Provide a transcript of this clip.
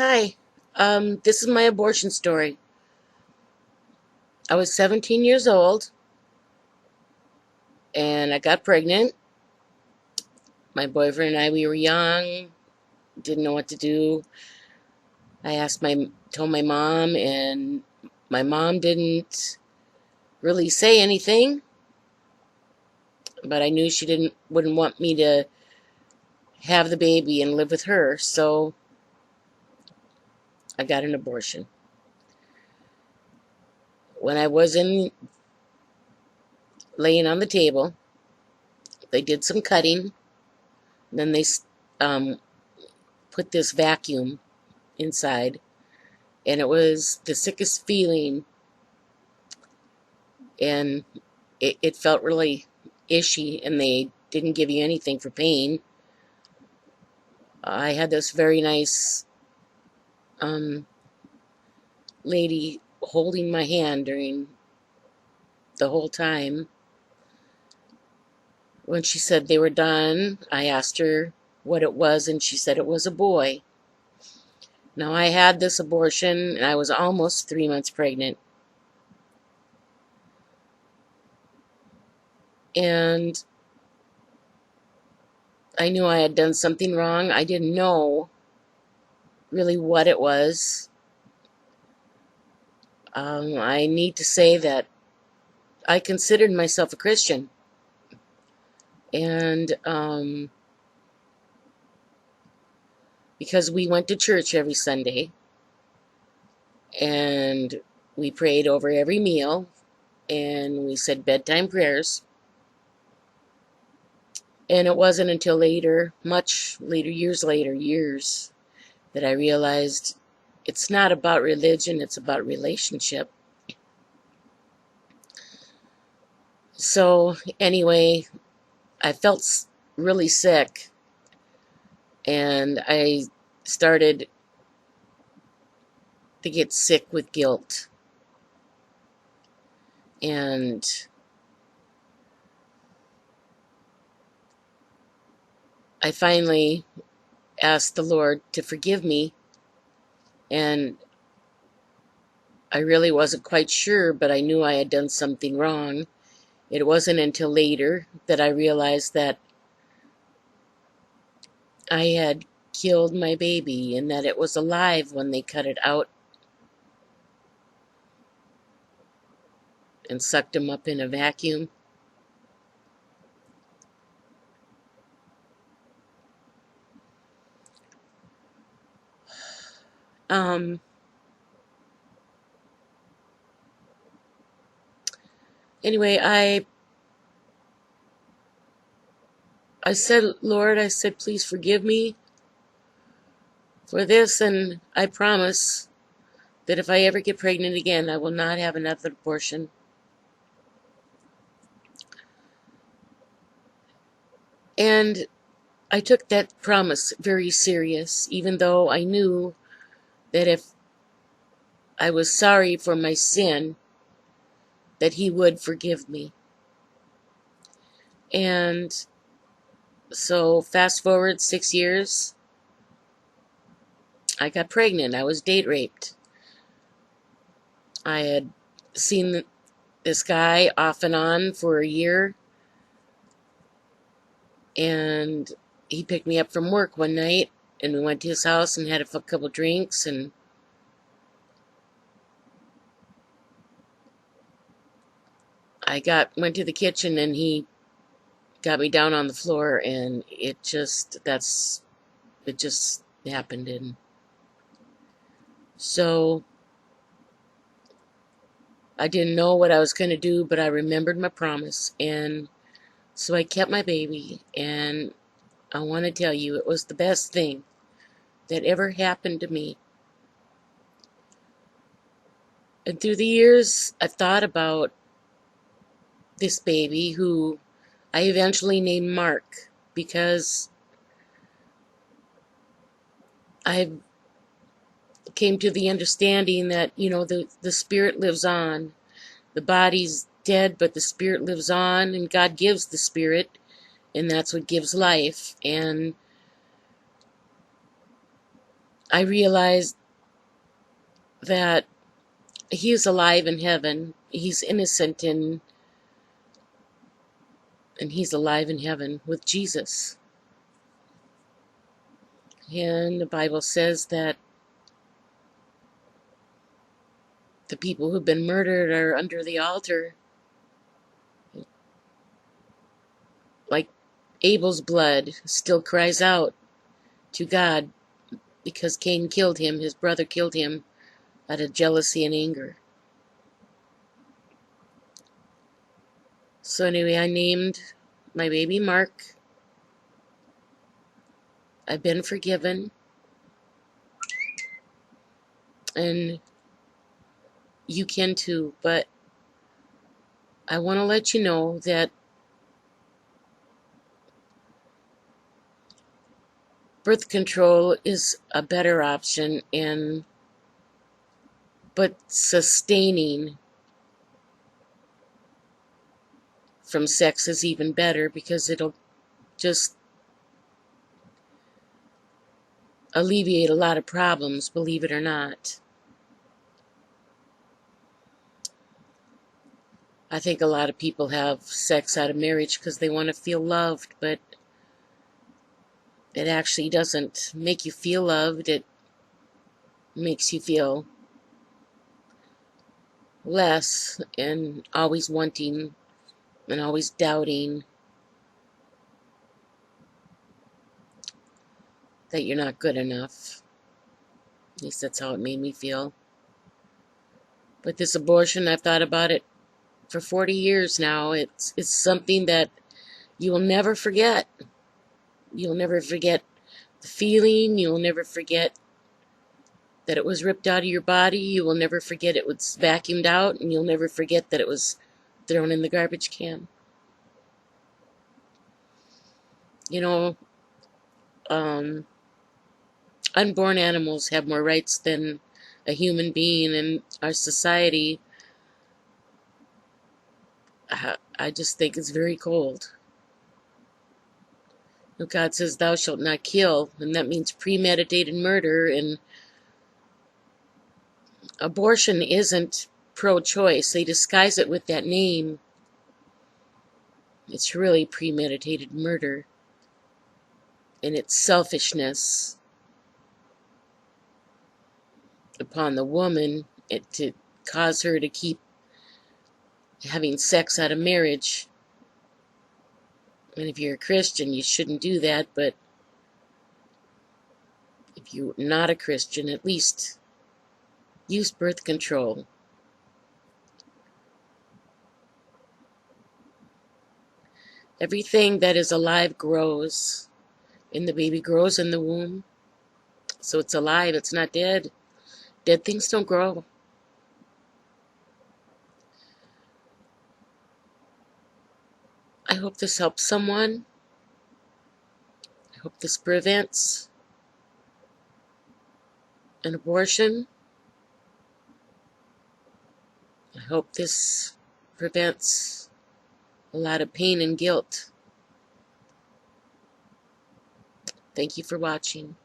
Hi, this is my abortion story. I was 17 years old and I got pregnant. My boyfriend and I, we were young, didn't know what to do. Told my mom, and my mom didn't really say anything, but I knew she wouldn't want me to have the baby and live with her, so I got an abortion. When I was laying on the table, they did some cutting, then they um, put this vacuum inside, and it was the sickest feeling, and it felt really ishy, and they didn't give you anything for pain. I had this very nice um, lady holding my hand during the whole time. When she said they were done, I asked her what it was, and she said it was a boy. Now, I had this abortion, and I was almost 3 months pregnant. And I knew I had done something wrong. I didn't know really what it was. I need to say that I considered myself a Christian, and because we went to church every Sunday, and we prayed over every meal, and we said bedtime prayers. And it wasn't until later, much later, years, that I realized it's not about religion, it's about relationship. So, anyway, I felt really sick, and I started to get sick with guilt. And I finally asked the Lord to forgive me, and I really wasn't quite sure, but I knew I had done something wrong. It wasn't until later that I realized that I had killed my baby and that it was alive when they cut it out and sucked him up in a vacuum. Um, anyway, I said, Lord, I said, please forgive me for this, and I promise that if I ever get pregnant again, I will not have another abortion. And I took that promise very serious, even though I knew that if I was sorry for my sin, that he would forgive me. And so fast forward 6 years, I got pregnant. I was date raped. I had seen this guy off and on for a year, and he picked me up from work one night, and we went to his house and had a couple drinks, and went to the kitchen, and he got me down on the floor, and it just happened. And so I didn't know what I was going to do, but I remembered my promise, and so I kept my baby. And I want to tell you, it was the best thing that ever happened to me. And through the years, I've thought about this baby, who I eventually named Mark, because I came to the understanding that, the spirit lives on. The body's dead, but the spirit lives on, and God gives the spirit, and that's what gives life. And I realized that he is alive in heaven. He's innocent and he's alive in heaven with Jesus. And the Bible says that the people who've been murdered are under the altar, like Abel's blood still cries out to God because Cain killed him, his brother killed him out of jealousy and anger. So anyway, I named my baby Mark. I've been forgiven, and you can too, but I want to let you know that birth control is a better option, and but sustaining from sex is even better because it'll just alleviate a lot of problems, believe it or not. I think a lot of people have sex out of marriage because they want to feel loved, but it actually doesn't make you feel loved. It makes you feel less and always wanting and always doubting that you're not good enough. At least that's how it made me feel. But this abortion, I've thought about it for 40 years now. It's something that you will never forget. You'll never forget the feeling. You'll never forget that it was ripped out of your body. You will never forget it was vacuumed out, and you'll never forget that it was thrown in the garbage can. You know, unborn animals have more rights than a human being in our society. I just think it's very cold. God says, "Thou shalt not kill," and that means premeditated murder. And abortion isn't pro-choice. They disguise it with that name. It's really premeditated murder, and it's selfishness upon the woman to cause her to keep having sex out of marriage. And if you're a Christian, you shouldn't do that, but if you're not a Christian, at least use birth control. Everything that is alive grows, and the baby grows in the womb. So it's alive, it's not dead. Dead things don't grow. I hope this helps someone. I hope this prevents an abortion. I hope this prevents a lot of pain and guilt. Thank you for watching.